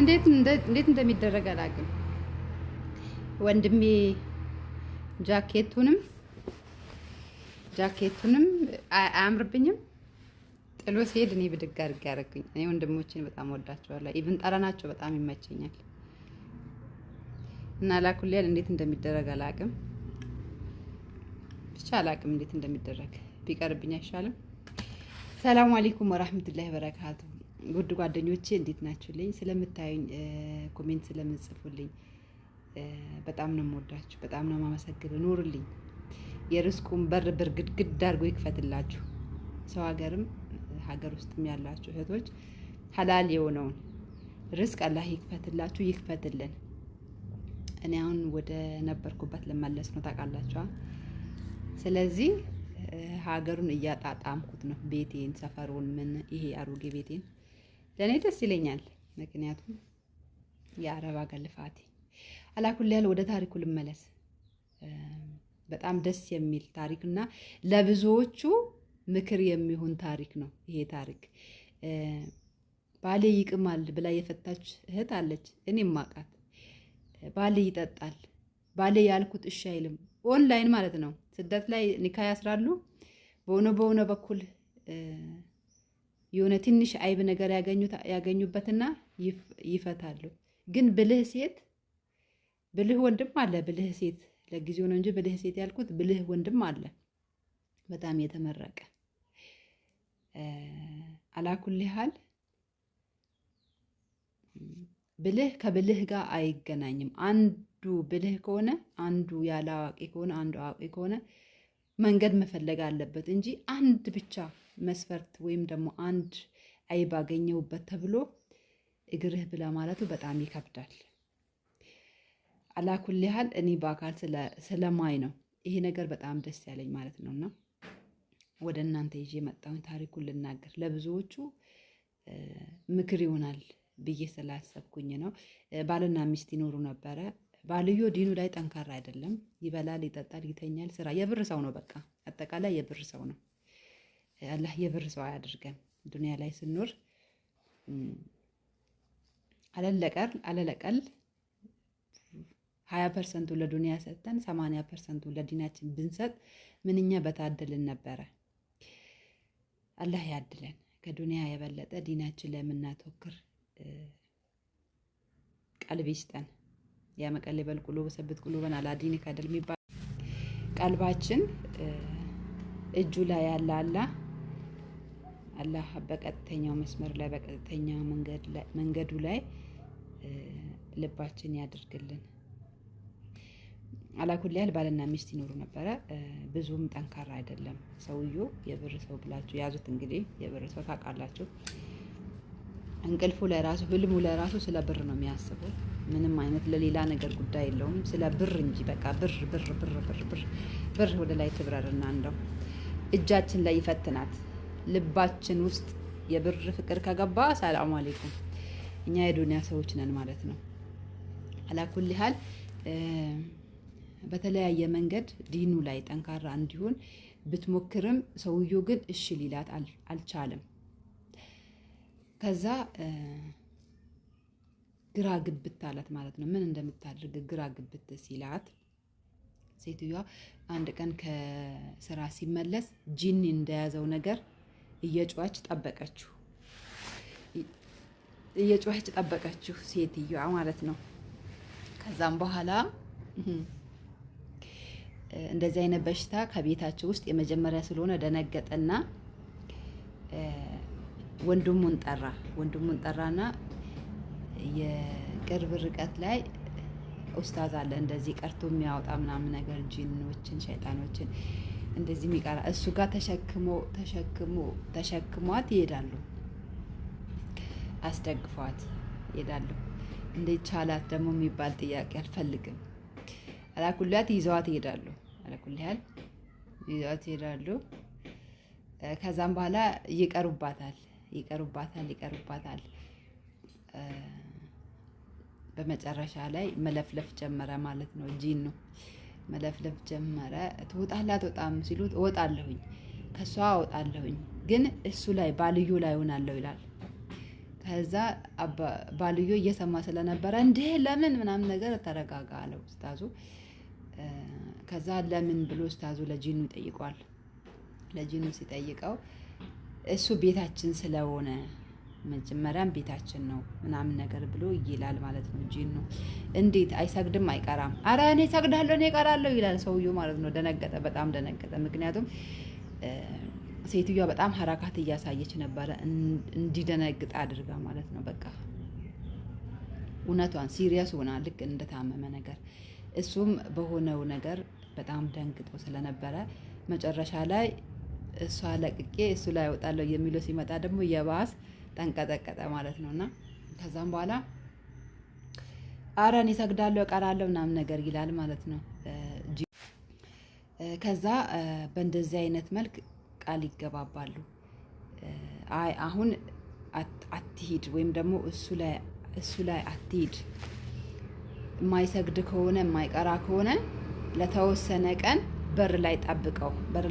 እንዴት እንደሚደረግ አላውቅም። ወንድሜ ጃኬቱንም አያምርብኝም ጥሎ ሲሄድ እኔ ብድግ አድርጌ ያደረኩኝ። እኔ ወንድሞቼን በጣም ወዳቸዋለሁ። ኢቭን ጠረናቸው በጣም ይመቸኛል። እና ላኩልያል እንዴት እንደሚደረግ አላውቅም። ብቻ አላውቅም እንዴት እንደሚደረግ ቢቀርብኝ አይሻልም? ሰላም አለይኩም ወራህመቱላሂ ወበረካቱ። ውድ ጓደኞቼ እንዴት ናችሁልኝ? ስለምታዩኝ ኮሜንት ስለምጽፉልኝ በጣም ነው የምወዳችሁ፣ በጣም ነው የማመሰግነው። ኑሩልኝ። የርስቁን በር ግድግድ አድርጎ ይክፈትላችሁ። ሰው ሀገርም ሀገር ውስጥም ያላችሁ እህቶች ሐላል የሆነውን ርስቅ አላህ ይክፈትላችሁ፣ ይክፈትልን። እኔ አሁን ወደ ነበርኩበት ልመለስ ነው ታውቃላችሁ። ስለዚህ ሀገሩን እያጣጣምኩት ነው። ቤቴን፣ ሰፈሩን፣ ምን ይሄ አሮጌ ቤቴን ለእኔ ደስ ይለኛል። ምክንያቱም የአረብ ሀገር ልፋቴ አላኩልያል። ወደ ታሪኩ ልመለስ። በጣም ደስ የሚል ታሪክና ለብዙዎቹ ምክር የሚሆን ታሪክ ነው ይሄ ታሪክ። ባሌ ይቅማል ብላ የፈታች እህት አለች፣ እኔም ማቃት። ባሌ ይጠጣል፣ ባሌ ያልኩት እሺ አይልም። ኦንላይን ማለት ነው። ስደት ላይ ኒካ ያስራሉ። በሆነ በኩል የሆነ ትንሽ አይብ ነገር ያገኙበትና ይፈታሉ። ግን ብልህ ሴት ብልህ ወንድም አለ። ብልህ ሴት ለጊዜው ነው እንጂ ብልህ ሴት ያልኩት ብልህ ወንድም አለ፣ በጣም የተመረቀ አላኩልሃል። ብልህ ከብልህ ጋር አይገናኝም። አንዱ ብልህ ከሆነ አንዱ ያለ አዋቂ ከሆነ አንዱ አዋቂ ከሆነ መንገድ መፈለግ አለበት እንጂ አንድ ብቻ መስፈርት ወይም ደግሞ አንድ አይብ አገኘሁበት ተብሎ እግርህ ብላ ማለቱ በጣም ይከብዳል። አላኩልሃል። እኔ በአካል ስለማይ ነው ይሄ ነገር በጣም ደስ ያለኝ ማለት ነውና ወደ እናንተ ይዤ መጣሁኝ። ታሪኩን ልናገር ለብዙዎቹ ምክር ይሆናል ብዬ ስላሰብኩኝ ነው። ባልና ሚስት ይኖሩ ነበረ። ባልዮ ዲኑ ላይ ጠንካራ አይደለም። ይበላል፣ ይጠጣል፣ ይተኛል። ስራ የብር ሰው ነው። በቃ አጠቃላይ የብር ሰው ነው። አላህ የብር ሰው አያድርገን። ዱንያ ላይ ስኖር አለለቀል 20% ለዱንያ ሰጥተን 80% ለዲናችን ብንሰጥ ምንኛ በታደልን ነበረ። አላህ ያድለን። ከዱንያ የበለጠ ዲናችን ላይ የምናተኩር ቀልብ ይስጠን። ያ መቀለበል ቁሉብ ሰብት ቁሉበን አላ ዲኒከ አይደል የሚባል ቀልባችን እጁ ላይ ያለ አላህ በቀጥተኛው መስመር ላይ በቀጥተኛው መንገዱ ላይ ልባችን ያድርግልን። አላኩልያል ባልና ሚስት ይኖሩ ነበረ። ብዙም ጠንካራ አይደለም ሰውየው። የብር ሰው ብላችሁ ያዙት እንግዲህ። የብር ሰው ታውቃላችሁ። እንቅልፉ ላይ ራሱ ህልሙ ላይ ራሱ ስለ ብር ነው የሚያስበው። ምንም አይነት ለሌላ ነገር ጉዳይ የለውም፣ ስለ ብር እንጂ በቃ ብር ብር ብር ብር ብር ብር ወደ ላይ ትብረርና እንደው እጃችን ላይ ይፈትናት። ልባችን ውስጥ የብር ፍቅር ከገባ ሰላም አለይኩም እኛ የዱንያ ሰዎች ነን ማለት ነው። አላኩልሃል በተለያየ መንገድ ዲኑ ላይ ጠንካራ እንዲሆን ብትሞክርም ሰውየው ግን እሺ ሊላት አልቻለም። ከዛ ግራ ግብት አላት ማለት ነው። ምን እንደምታደርግ ግራ ግብት ሲላት ሴትዮዋ አንድ ቀን ከስራ ሲመለስ ጂኒ እንደያዘው ነገር እየጮኸች ጠበቀችው ሴትዮዋ ማለት ነው። ከዛም በኋላ እንደዚህ አይነት በሽታ ከቤታቸው ውስጥ የመጀመሪያ ስለሆነ ደነገጠና ወንድሙን ጠራና የቅርብ ርቀት ላይ ኡስታዝ አለ እንደዚህ ቀርቶ የሚያወጣ ምናምን ነገር ጂኖችን፣ ሸይጣኖችን እንደዚህ የሚቀራ እሱ ጋር ተሸክሟት ይሄዳሉ። አስደግፏት ይሄዳሉ። እንዴት ቻላት ደግሞ የሚባል ጥያቄ አልፈልግም። አላኩልያት ይዘዋት ይሄዳሉ። ከዛም በኋላ ይቀሩባታል። በመጨረሻ ላይ መለፍለፍ ጀመረ ማለት ነው። ጂን ነው መለፍለፍ ጀመረ። ትወጣለህ አትወጣም ሲሉት እወጣለሁኝ፣ ከሷ እወጣለሁኝ፣ ግን እሱ ላይ ባልዩ ላይ ሆናለሁ ይላል። ከዛ ባልዮ እየሰማ ስለነበረ እንዴ ለምን ምናምን ነገር ተረጋጋ አለው ኡስታዙ። ከዛ ለምን ብሎ ኡስታዙ ለጂኑ ይጠይቋል። ለጂኑ ሲጠይቀው እሱ ቤታችን ስለሆነ መጀመሪያም ቤታችን ነው ምናምን ነገር ብሎ ይላል ማለት ነው። ጂኑ እንዴት አይሰግድም አይቀራም? አረ እኔ ሰግዳለሁ እኔ እቀራለሁ ይላል ሰውየው ማለት ነው። ደነገጠ፣ በጣም ደነገጠ። ምክንያቱም ሴትዮዋ በጣም ሀራካት እያሳየች ነበረ እንዲደነግጥ አድርጋ ማለት ነው። በቃ እውነቷን ሲሪየስ ሆና ልክ እንደታመመ ነገር እሱም በሆነው ነገር በጣም ደንግጦ ስለነበረ መጨረሻ ላይ እሷ ለቅቄ እሱ ላይ እወጣለሁ የሚለው ሲመጣ ደግሞ የባስ ተንቀጠቀጠ ማለት ነውና ከዛም በኋላ አረ እኔ እሰግዳለሁ እቀራለሁ ምናምን ነገር ይላል ማለት ነው። ከዛ በእንደዚህ አይነት መልክ ቃል ይገባባሉ። አይ አሁን አትሂድ ወይም ደግሞ እሱ ላይ አትሂድ፣ የማይሰግድ ከሆነ የማይቀራ ከሆነ ለተወሰነ ቀን በር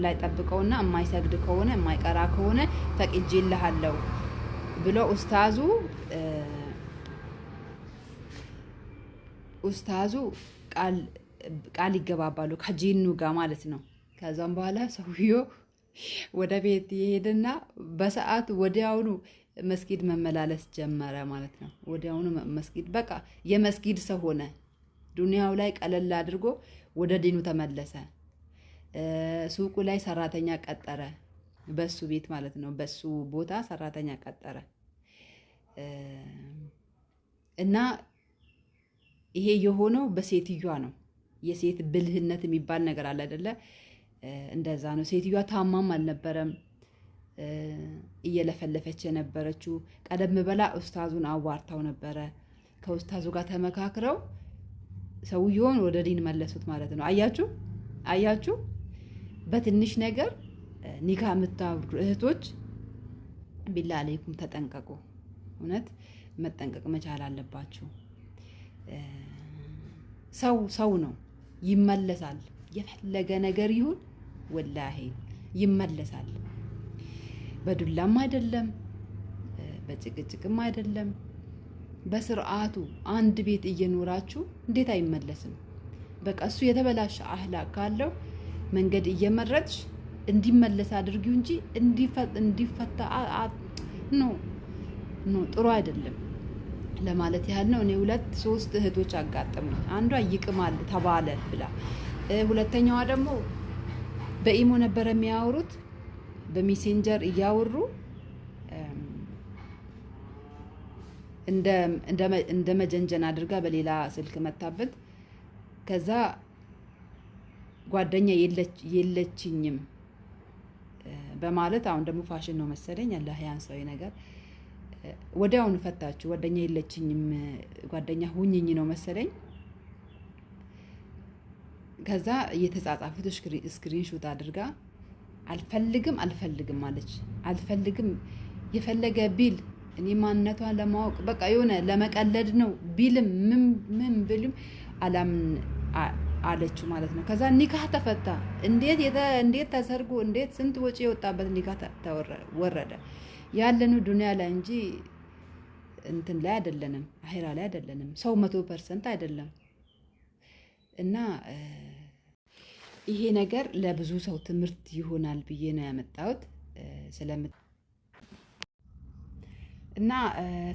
ላይ ጠብቀውና የማይሰግድ ከሆነ የማይቀራ ከሆነ ፈቅጄልሃለሁ ብሎ ኡስታዙ ቃል ይገባባሉ ከጂኑ ጋር ማለት ነው። ከዛም በኋላ ሰውየው ወደ ቤት ይሄድና በሰዓት ወዲያውኑ መስጊድ መመላለስ ጀመረ ማለት ነው። ወዲያውኑ መስጊድ በቃ የመስጊድ ሰው ሆነ። ዱንያው ላይ ቀለል አድርጎ ወደ ዲኑ ተመለሰ። ሱቁ ላይ ሰራተኛ ቀጠረ፣ በሱ ቤት ማለት ነው። በሱ ቦታ ሰራተኛ ቀጠረ እና ይሄ የሆነው በሴትዮዋ ነው። የሴት ብልህነት የሚባል ነገር አለ አይደለ? እንደዛ ነው። ሴትዮዋ ታማም አልነበረም እየለፈለፈች የነበረችው። ቀደም በላ ኡስታዙን አዋርታው ነበረ። ከኡስታዙ ጋር ተመካክረው ሰውየውን ወደ ዲን መለሱት ማለት ነው። አያችሁ በትንሽ ነገር ኒካ የምታወርዱ እህቶች ቢላ አለይኩም ተጠንቀቁ። እውነት መጠንቀቅ መቻል አለባችሁ። ሰው ነው፣ ይመለሳል። የፈለገ ነገር ይሁን ወላሂ ይመለሳል። በዱላም አይደለም በጭቅጭቅም አይደለም፣ በስርዓቱ አንድ ቤት እየኖራችሁ እንዴት አይመለስም? በቃ እሱ የተበላሸ አህላቅ ካለው መንገድ እየመረጥሽ እንዲመለስ አድርጊው እንጂ እንዲፈታ ኖ ጥሩ አይደለም ለማለት ያህል ነው። እኔ 2-3 እህቶች አጋጠሙኝ። አንዷ ይቅማል ተባለ ብላ፣ ሁለተኛዋ ደግሞ በኢሞ ነበር የሚያወሩት፣ በሜሴንጀር እያወሩ እንደ መጀንጀን አድርጋ በሌላ ስልክ መታበት። ከዛ ጓደኛ የለችኝም በማለት አሁን ደግሞ ፋሽን ነው መሰለኝ፣ አላህ ያንሳው ነገር ወዲያውኑ ፈታችሁ። ጓደኛ የለችኝም ጓደኛ ሁኝኝ ነው መሰለኝ። ከዛ እየተጻጻፉት ስክሪንሾት አድርጋ አልፈልግም አለች። አልፈልግም የፈለገ ቢል እኔ ማንነቷን ለማወቅ በቃ የሆነ ለመቀለድ ነው ቢልም ምን ብልም አላምን አለችው ማለት ነው። ከዛ ኒካህ ተፈታ። እንዴት ተሰርጎ እንዴት ስንት ወጪ የወጣበት ኒካህ ወረደ። ያለነው ዱንያ ላይ እንጂ እንትን ላይ አይደለንም፣ አኺራ ላይ አይደለንም። ሰው 100% አይደለም። እና ይሄ ነገር ለብዙ ሰው ትምህርት ይሆናል ብዬ ነው ያመጣሁት። እና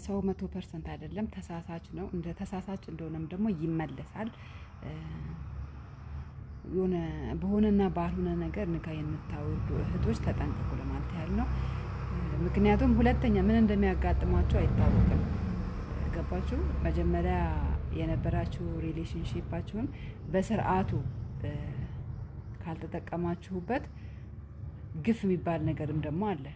ሰው 100% አይደለም፣ ተሳሳች ነው። እንደ ተሳሳች እንደሆነም ደግሞ ይመለሳል። በሆነና ባልሆነ ነገር ንካ የምታወርዱ እህቶች ተጠንቀቁ ለማለት ያህል ነው። ምክንያቱም ሁለተኛ ምን እንደሚያጋጥማችሁ አይታወቅም። ገባችሁ? መጀመሪያ የነበራችሁ ሪሌሽንሺፓችሁን በስርዓቱ ካልተጠቀማችሁበት ግፍ የሚባል ነገርም ደግሞ አለ።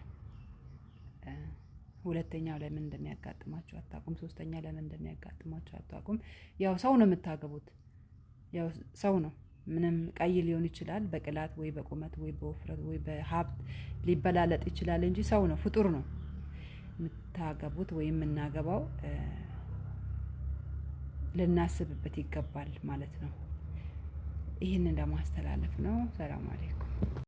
ሁለተኛው ላይ ምን እንደሚያጋጥማችሁ አታውቁም። ሶስተኛ ላይ ምን እንደሚያጋጥማችሁ አታውቁም። ያው ሰው ነው የምታገቡት፣ ያው ሰው ነው። ምንም ቀይ ሊሆን ይችላል፣ በቅላት ወይ በቁመት ወይ በውፍረት ወይ በሀብት ሊበላለጥ ይችላል እንጂ ሰው ነው፣ ፍጡር ነው የምታገቡት ወይም የምናገባው። ልናስብበት ይገባል ማለት ነው። ይህንን ለማስተላለፍ ነው። ሰላም አለይኩም።